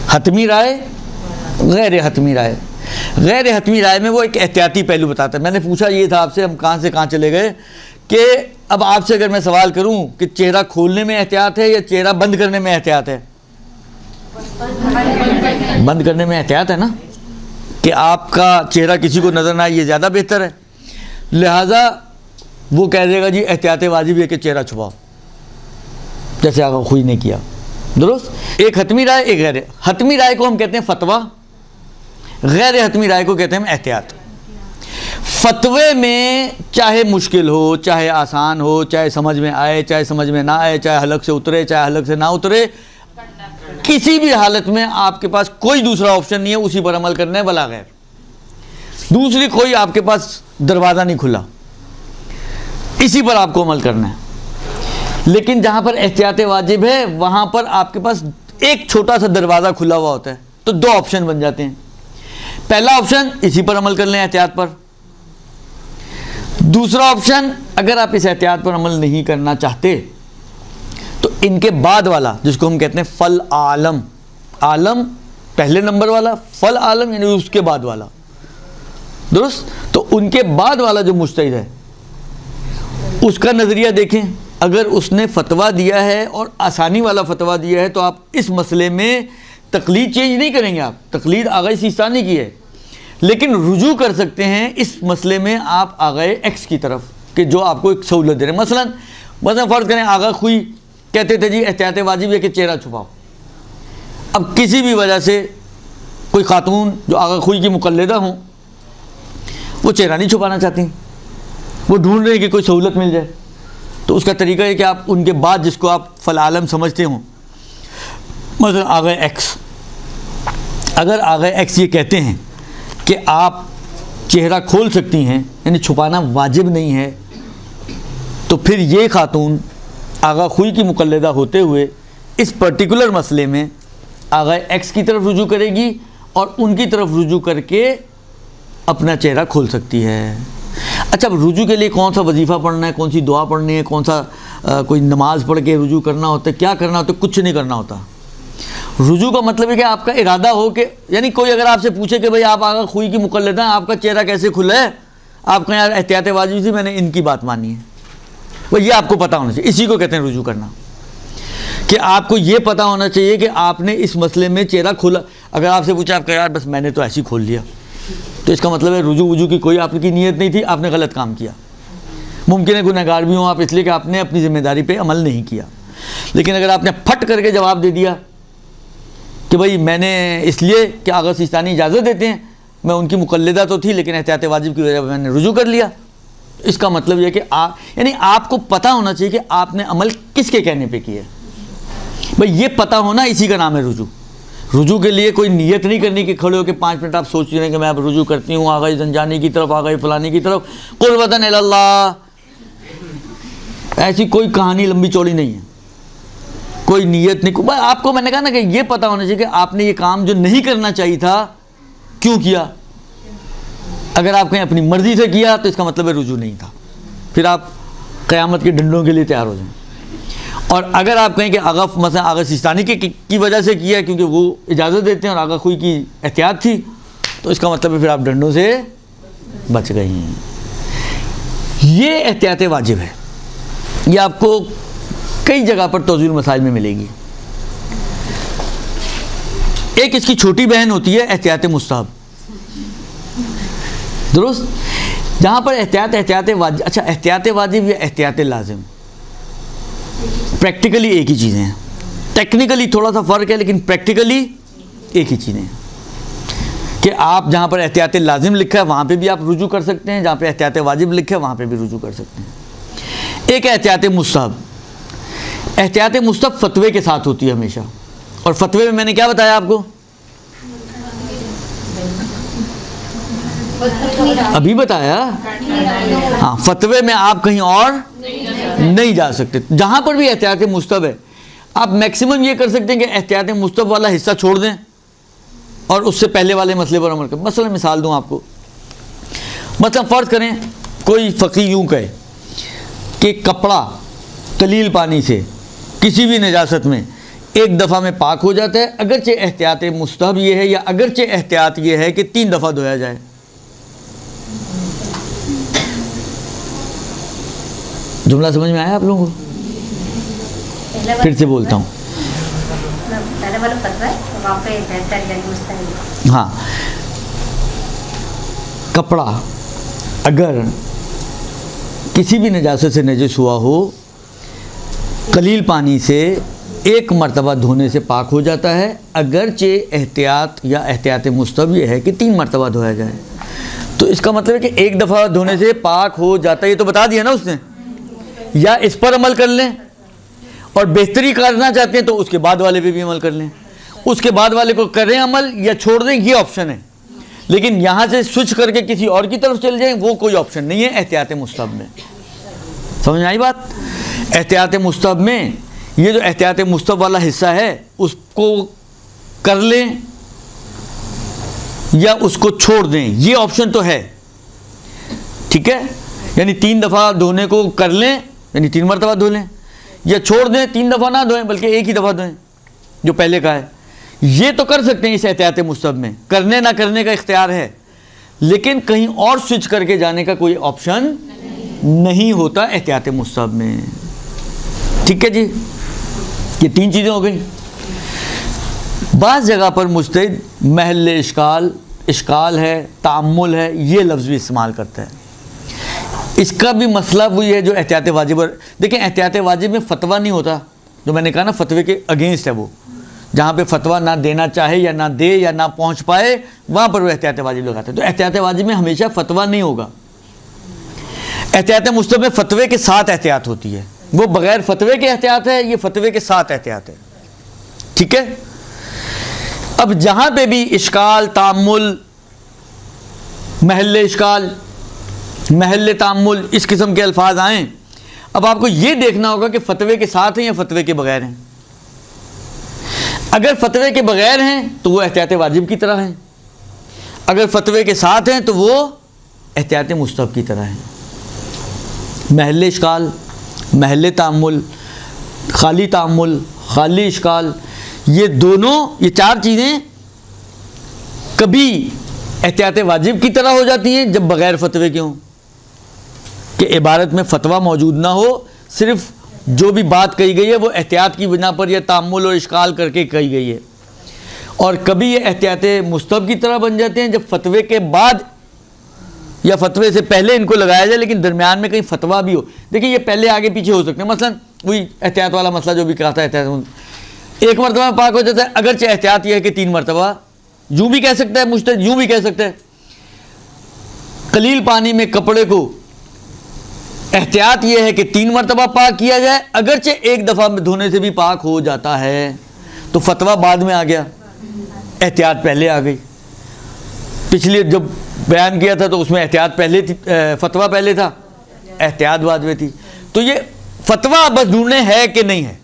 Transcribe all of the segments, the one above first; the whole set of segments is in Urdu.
حتمی رائے، غیر حتمی رائے. غیر حتمی رائے میں وہ ایک احتیاطی پہلو بتاتا ہے. میں نے پوچھا یہ تھا آپ سے، ہم کہاں سے کہاں چلے گئے، کہ اب آپ سے اگر میں سوال کروں کہ چہرہ کھولنے میں احتیاط ہے یا چہرہ بند کرنے میں احتیاط ہے؟ بند کرنے میں احتیاط ہے نا، کہ آپ کا چہرہ کسی کو نظر نہ آئے، یہ زیادہ بہتر ہے. لہٰذا وہ کہہ دے گا جی احتیاط واجب ہے کہ چہرہ چھپاؤ، جیسے آقا خوئی نے کیا. درست. ایک حتمی رائے، ایک غیر حتمی رائے کو ہم کہتے ہیں فتویٰ، غیر حتمی رائے کو کہتے ہیں احتیاط. فتوے میں چاہے مشکل ہو، چاہے آسان ہو، چاہے سمجھ میں آئے، چاہے سمجھ میں نہ آئے، چاہے حلق سے اترے، چاہے حلق سے نہ اترے، کسی بھی حالت میں آپ کے پاس کوئی دوسرا آپشن نہیں ہے، اسی پر عمل کرنا ہے بلا غیر. دوسری کوئی آپ کے پاس دروازہ نہیں کھلا، اسی پر آپ کو عمل کرنا ہے. لیکن جہاں پر احتیاط واجب ہے وہاں پر آپ کے پاس ایک چھوٹا سا دروازہ کھلا ہوا ہوتا ہے، تو دو آپشن بن جاتے ہیں. پہلا آپشن اسی پر عمل کر لیں احتیاط پر. دوسرا آپشن اگر آپ اس احتیاط پر عمل نہیں کرنا چاہتے تو ان کے بعد والا، جس کو ہم کہتے ہیں فل عالم، عالم پہلے نمبر والا، فل عالم یعنی اس کے بعد والا. درست. تو ان کے بعد والا جو مجتہد ہے اس کا نظریہ دیکھیں. اگر اس نے فتویٰ دیا ہے اور آسانی والا فتویٰ دیا ہے تو آپ اس مسئلے میں تقلید چینج نہیں کریں گے. آپ تقلید آغا سیستانی کی ہے، لیکن رجوع کر سکتے ہیں اس مسئلے میں آپ آغا ایکس کی طرف، کہ جو آپ کو ایک سہولت دے رہے ہیں. مثلا فرض کریں آغا خوئی کہتے تھے جی احتیاط واجب ہے کہ چہرہ چھپاؤ. اب کسی بھی وجہ سے کوئی خاتون جو آغا خوئی کی مقلدہ ہوں وہ چہرہ نہیں چھپانا چاہتی، وہ ڈھونڈ رہے ہیں کہ کوئی سہولت مل جائے. تو اس کا طریقہ ہے کہ آپ ان کے بعد جس کو آپ فل عالم سمجھتے ہوں، مثلا آغا ایکس، اگر آغا ایکس یہ کہتے ہیں کہ آپ چہرہ کھول سکتی ہیں یعنی چھپانا واجب نہیں ہے، تو پھر یہ خاتون آغا خوئی کی مقلدہ ہوتے ہوئے اس پرٹیکولر مسئلے میں آغا ایکس کی طرف رجوع کرے گی اور ان کی طرف رجوع کر کے اپنا چہرہ کھول سکتی ہے. اچھا، اب رجوع کے لیے کون سا وظیفہ پڑھنا ہے، کون سی دعا پڑھنی ہے، کون سا کوئی نماز پڑھ کے رجوع کرنا ہوتا ہے، کیا کرنا ہوتا ہے؟ کچھ نہیں کرنا ہوتا. رجوع کا مطلب ہے کہ آپ کا ارادہ ہو کہ، یعنی کوئی اگر آپ سے پوچھے کہ بھئی آپ آغا خوئی کی مقلدہ ہیں، آپ کا چہرہ کیسے کھلا ہے، آپ کہیں یار احتیاط واجب تھی، میں نے ان کی بات مانی ہے. وہ یہ آپ کو پتہ ہونا چاہیے، اسی کو کہتے ہیں رجوع کرنا، کہ آپ کو یہ پتہ ہونا چاہیے کہ آپ نے اس مسئلے میں چہرہ کھولا. اگر آپ سے پوچھا، آپ کہا یار بس میں نے تو ایسے ہی کھول لیا، تو اس کا مطلب ہے رجوع وجوع کی کوئی آپ کی نیت نہیں تھی، آپ نے غلط کام کیا. ممکن ہے گنہگار بھی ہوں آپ اس لیے کہ آپ نے اپنی ذمہ داری پہ عمل نہیں کیا. لیکن اگر آپ نے پھٹ کر کے جواب دے دیا کہ بھئی میں نے اس لیے کہ آغا سیستانی اجازت دیتے ہیں، میں ان کی مقلدہ تو تھی لیکن احتیاط واجب کی وجہ سے میں نے رجوع کر لیا، اس کا مطلب یہ کہ یعنی آپ کو پتہ ہونا چاہیے کہ آپ نے عمل کس کے کہنے پہ کیا ہے. بھئی یہ پتہ ہونا اسی کا نام ہے رجوع. رجوع کے لیے کوئی نیت نہیں کرنی کہ کھڑے ہو کے 5 منٹ آپ سوچ رہے ہیں کہ میں اب رجوع کرتی ہوں آغا زنجانی کی طرف، آغا فلانی کی طرف، قربتاً الی اللہ. ایسی کوئی کہانی لمبی چوڑی نہیں ہے، کوئی نیت نہیں. آپ کو میں نے کہا نا کہ یہ پتہ ہونا چاہیے کہ آپ نے یہ کام جو نہیں کرنا چاہیے تھا کیوں کیا. اگر آپ کہیں اپنی مرضی سے کیا تو اس کا مطلب ہے رجوع نہیں تھا، پھر آپ قیامت کے ڈنڈوں کے لیے تیار ہو جائیں. اور اگر آپ کہیں کہ آغا مثلا آغا سیستانی کی وجہ سے کیا کیونکہ وہ اجازت دیتے ہیں اور آغا خوئی کی احتیاط تھی، تو اس کا مطلب ہے پھر آپ ڈنڈوں سے بچ گئی ہیں. یہ احتیاط واجب ہے، یہ آپ کو کئی جگہ پر توضیح المسائل میں ملے گی. ایک اس کی چھوٹی بہن ہوتی ہے احتیاط مستحب. درست. جہاں پر احتیاط واجب، اچھا احتیاط واجب یا احتیاط لازم پریکٹیکلی ایک ہی چیزیں ہیں. ٹیکنیکلی تھوڑا سا فرق ہے لیکن پریکٹیکلی ایک ہی چیزیں ہیں، کہ آپ جہاں پر احتیاط لازم لکھا ہے وہاں پہ بھی آپ رجوع کر سکتے ہیں، جہاں پہ احتیاط واجب لکھا ہے وہاں پہ بھی رجوع کر سکتے ہیں. ایک احتیاط مستحب. احتیاط مستحب فتوے کے ساتھ ہوتی ہے ہمیشہ، اور فتوے میں نے کیا بتایا آپ کو، ابھی بتایا. ہاں، فتوے میں آپ کہیں اور نہیں جا سکتے. جہاں پر بھی احتیاط مستحب ہے آپ میکسیمم یہ کر سکتے ہیں کہ احتیاط مستحب والا حصہ چھوڑ دیں اور اس سے پہلے والے مسئلے پر عمل کریں. مثلا مثال دوں آپ کو، مثلا فرض کریں کوئی فقیہ یوں کہے کہ کپڑا قلیل پانی سے کسی بھی نجاست میں ایک دفعہ میں پاک ہو جاتا ہے، اگرچہ احتیاط مستحب یہ ہے، یا اگرچہ احتیاط یہ ہے کہ 3 دفعہ دھویا جائے۔ جملہ سمجھ میں آیا آپ لوگوں کو؟ پھر سے بولتا ہوں، ہاں، کپڑا اگر کسی بھی نجاست سے نجس ہوا ہو، قلیل پانی سے ایک مرتبہ دھونے سے پاک ہو جاتا ہے، اگرچہ احتیاط یا احتیاط مستحب یہ ہے کہ 3 مرتبہ دھویا جائے۔ تو اس کا مطلب ہے کہ ایک دفعہ دھونے سے پاک ہو جاتا ہے، یہ تو بتا دیا نا اس نے۔ یا اس پر عمل کر لیں، اور بہتری کرنا چاہتے ہیں تو اس کے بعد والے پہ بھی عمل کر لیں، اس کے بعد والے کو کریں عمل یا چھوڑ دیں، یہ آپشن ہے۔ لیکن یہاں سے سوئچ کر کے کسی اور کی طرف چل جائیں، وہ کوئی آپشن نہیں ہے احتیاط مستحب میں۔ سمجھ آئی بات؟ احتیاط مستحب میں یہ جو احتیاط مستحب والا حصہ ہے اس کو کر لیں یا اس کو چھوڑ دیں، یہ آپشن تو ہے، ٹھیک ہے؟ یعنی 3 دفعہ دھونے کو کر لیں، یعنی 3 مرتبہ دھو لیں، یا چھوڑ دیں، 3 دفعہ نہ دھوئیں بلکہ ایک ہی دفعہ دھوئیں جو پہلے کا ہے۔ یہ تو کر سکتے ہیں اس احتیاط مستحب میں، کرنے نہ کرنے کا اختیار ہے، لیکن کہیں اور سوئچ کر کے جانے کا کوئی آپشن نہیں ہوتا احتیاط مستحب میں، ٹھیک ہے جی؟ یہ 3 چیزیں ہو گئی۔ بعض جگہ پر مجتہد محل اشکال ہے، تعمل ہے، یہ لفظ بھی استعمال کرتا ہے۔ اس کا بھی مسئلہ وہی ہے جو احتیاط واجب، دیکھیں احتیاط واجب میں فتویٰ نہیں ہوتا، جو میں نے کہا نا فتوے کے اگینسٹ ہے، وہ جہاں پہ فتویٰ نہ دینا چاہے یا نہ دے یا نہ پہنچ پائے وہاں پر وہ احتیاط واجب لگاتا ہے۔ تو احتیاط واجب میں ہمیشہ فتویٰ نہیں ہوگا، احتیاط مستحب میں فتوے کے ساتھ احتیاط ہوتی ہے، وہ بغیر فتوے کے احتیاط ہے، یہ فتوے کے ساتھ احتیاط ہے، ٹھیک ہے؟ اب جہاں پہ بھی اشکال، تعمل، محل اشکال، محل تعمل، اس قسم کے الفاظ آئیں، اب آپ کو یہ دیکھنا ہوگا کہ فتوے کے ساتھ ہیں یا فتوے کے بغیر ہیں۔ اگر فتوے کے بغیر ہیں تو وہ احتیاط واجب کی طرح ہیں، اگر فتوے کے ساتھ ہیں تو وہ احتیاط مستحب کی طرح ہیں۔ محل اشکال، محل تعمل، خالی تعمل، خالی اشکال، یہ دونوں، یہ 4 چیزیں کبھی احتیاط واجب کی طرح ہو جاتی ہیں جب بغیر فتوے کے ہوں، کہ عبارت میں فتویٰ موجود نہ ہو، صرف جو بھی بات کہی گئی ہے وہ احتیاط کی بنا پر یا تعمل اور اشکال کر کے کہی گئی ہے، اور کبھی یہ احتیاط مستحب کی طرح بن جاتے ہیں جب فتوے کے بعد یا فتوے سے پہلے ان کو لگایا جائے لیکن درمیان میں کہیں فتویٰ بھی ہو۔ دیکھیں یہ پہلے آگے پیچھے ہو سکتے ہیں، مثلا وہی احتیاط والا مسئلہ جو بھی کہا تھا، احتیاط 1 مرتبہ پاک ہو جاتا ہے، اگرچہ احتیاط یہ ہے کہ 3 مرتبہ، یوں بھی کہہ سکتا ہے مجتہد، یوں بھی کہہ سکتا ہے قلیل پانی میں کپڑے کو احتیاط یہ ہے کہ 3 مرتبہ پاک کیا جائے، اگرچہ ایک دفعہ دھونے سے بھی پاک ہو جاتا ہے، تو فتویٰ بعد میں آ گیا، احتیاط پہلے آ گئی۔ پچھلے جب بیان کیا تھا تو اس میں احتیاط پہلے تھی، فتویٰ پہلے تھا، احتیاط بعد میں تھی۔ تو یہ فتویٰ بس ڈھونڈنے ہے کہ نہیں ہے،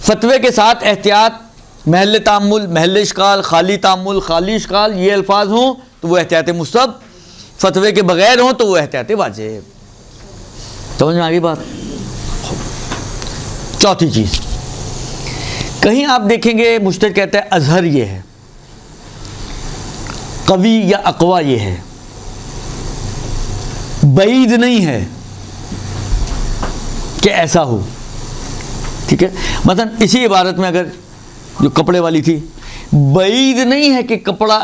فتوے کے ساتھ احتیاط، محل تعمل، محل اشکال، خالی تعمل، خالی اشکال، یہ الفاظ ہوں تو وہ احتیاط مستحب، فتوے کے بغیر ہوں تو وہ احتیاط واجب۔ سمجھ میں آ گئی بات؟ چوتھی چیز، کہیں آپ دیکھیں گے مجتہد کہتا ہے اظہر یہ ہے، قوی یا اقوی یہ ہے، بعید نہیں ہے کہ ایسا ہو، ٹھیک ہے؟ مثلا اسی عبارت میں اگر جو کپڑے والی تھی، بعید نہیں ہے کہ کپڑا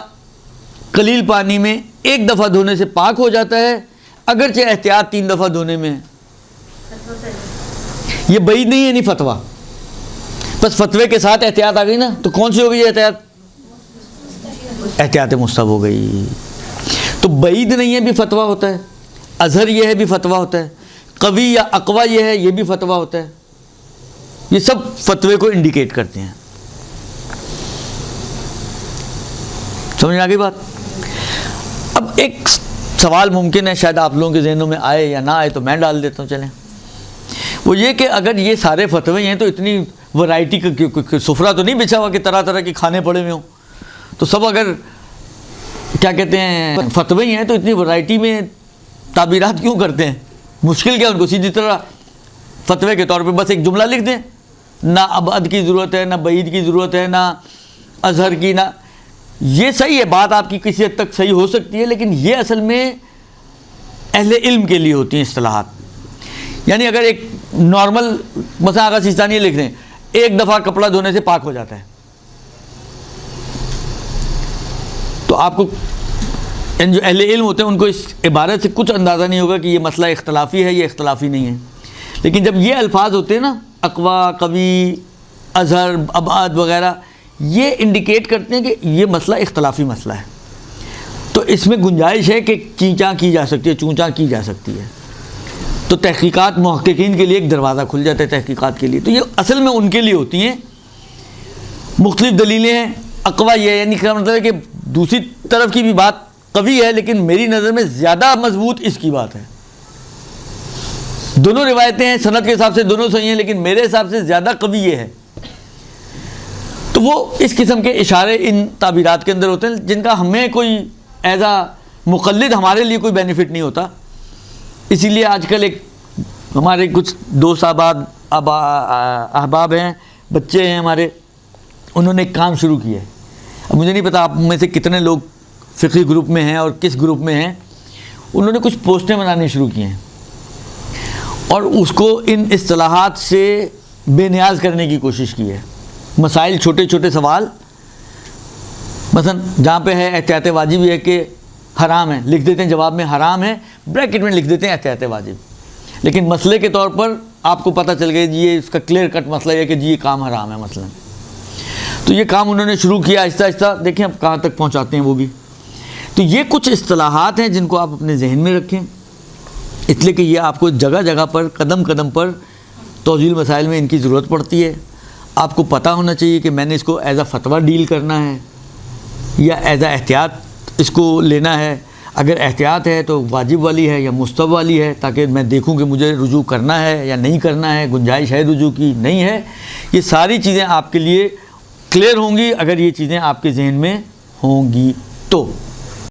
قلیل پانی میں ایک دفعہ دھونے سے پاک ہو جاتا ہے، اگرچہ احتیاط 3 دفعہ دھونے میں ہے، یہ بعید نہیں ہے، نہیں فتویٰ، بس فتوے کے ساتھ احتیاط آ گئی نا، تو کون سی ہو گئی احتیاط؟ احتیاط مستحب ہو گئی۔ تو بعید نہیں ہے بھی فتویٰ ہوتا ہے، اظہر یہ ہے بھی فتویٰ ہوتا ہے، قوی یا اقوی یہ ہے یہ بھی فتویٰ ہوتا ہے، یہ سب فتوے کو انڈیکیٹ کرتے ہیں۔ سمجھ آ گئی بات؟ اب ایک سوال ممکن ہے شاید آپ لوگوں کے ذہنوں میں آئے یا نہ آئے، تو میں ڈال دیتا ہوں، چلیں، وہ یہ کہ اگر یہ سارے فتوے ہیں تو اتنی ورائٹی کا سفرہ تو نہیں بچھا ہوا کہ طرح طرح کے کھانے پڑے ہوئے ہوں، تو سب اگر کیا کہتے ہیں فتوے ہیں تو اتنی ورائٹی میں تعبیرات کیوں کرتے ہیں؟ مشکل کیا ان کو؟ سیدھی طرح فتوے کے طور پہ بس ایک جملہ لکھ دیں نہ ابعد کی ضرورت ہے، نہ بعید کی ضرورت ہے، نہ اظہر کی، نہ یہ صحیح ہے، بات آپ کی کسی حد تک صحیح ہو سکتی ہے، لیکن یہ اصل میں اہل علم کے لیے ہوتی ہیں اصطلاحات. یعنی اگر ایک نارمل مثلا آغا سیستانی لکھ دیں ایک دفعہ کپڑا دھونے سے پاک ہو جاتا ہے، تو آپ کو جو اہل علم ہوتے ہیں ان کو اس عبارت سے کچھ اندازہ نہیں ہوگا کہ یہ مسئلہ اختلافی ہے یا اختلافی نہیں ہے. لیکن جب یہ الفاظ ہوتے ہیں نا اقوا، قوی، اظہر، ابعاد وغیرہ، یہ انڈیکیٹ کرتے ہیں کہ یہ مسئلہ اختلافی مسئلہ ہے، تو اس میں گنجائش ہے کہ چینچاں کی جا سکتی ہے، چونچاں کی جا سکتی ہے. تو تحقیقات محققین کے لیے ایک دروازہ کھل جاتا ہے تحقیقات کے لیے. تو یہ اصل میں ان کے لیے ہوتی ہیں. مختلف دلیلیں ہیں. اقوا یہ ہے، یعنی کیا مطلب ہے کہ دوسری طرف کی بھی بات قوی ہے، لیکن میری نظر میں زیادہ مضبوط اس کی بات ہے. دونوں روایتیں ہیں، سند کے حساب سے دونوں صحیح ہیں، لیکن میرے حساب سے زیادہ قوی یہ ہے. تو وہ اس قسم کے اشارے ان تعبیرات کے اندر ہوتے ہیں جن کا ہمیں کوئی ایز اے مقلد ہمارے لیے کوئی بینیفٹ نہیں ہوتا. اسی لیے آج کل ایک ہمارے کچھ دوست احباب ہیں، بچے ہیں ہمارے، انہوں نے ایک کام شروع کیا ہے. اب مجھے نہیں پتا آپ میں سے کتنے لوگ فقہی گروپ میں ہیں اور کس گروپ میں ہیں. انہوں نے کچھ پوسٹیں بنانی شروع کی ہیں اور اس کو ان اصطلاحات سے بے نیاز کرنے کی کوشش کی ہے. مسائل، چھوٹے چھوٹے سوال، مثلا جہاں پہ ہے احتیاط واجب ہے کہ حرام ہے، لکھ دیتے ہیں جواب میں حرام ہے، بریکٹ میں لکھ دیتے ہیں احتیاط واجب. لیکن مسئلے کے طور پر آپ کو پتہ چل گیا جی یہ اس کا کلیئر کٹ مسئلہ ہے کہ جی یہ کام حرام ہے مثلا. تو یہ کام انہوں نے شروع کیا آہستہ آہستہ، دیکھیں اب کہاں تک پہنچاتے ہیں وہ بھی. تو یہ کچھ اصطلاحات ہیں جن کو آپ اپنے ذہن میں رکھیں، اس لیے کہ یہ آپ کو جگہ جگہ پر قدم قدم پر توضیح مسائل میں ان کی ضرورت پڑتی ہے. آپ کو پتہ ہونا چاہیے کہ میں نے اس کو ایز اے فتویٰ ڈیل کرنا ہے یا ایز اے احتیاط اس کو لینا ہے. اگر احتیاط ہے تو واجب والی ہے یا مستحب والی ہے، تاکہ میں دیکھوں کہ مجھے رجوع کرنا ہے یا نہیں کرنا ہے، گنجائش ہے رجوع کی نہیں ہے. یہ ساری چیزیں آپ کے لیے کلیئر ہوں گی اگر یہ چیزیں آپ کے ذہن میں ہوں گی تو.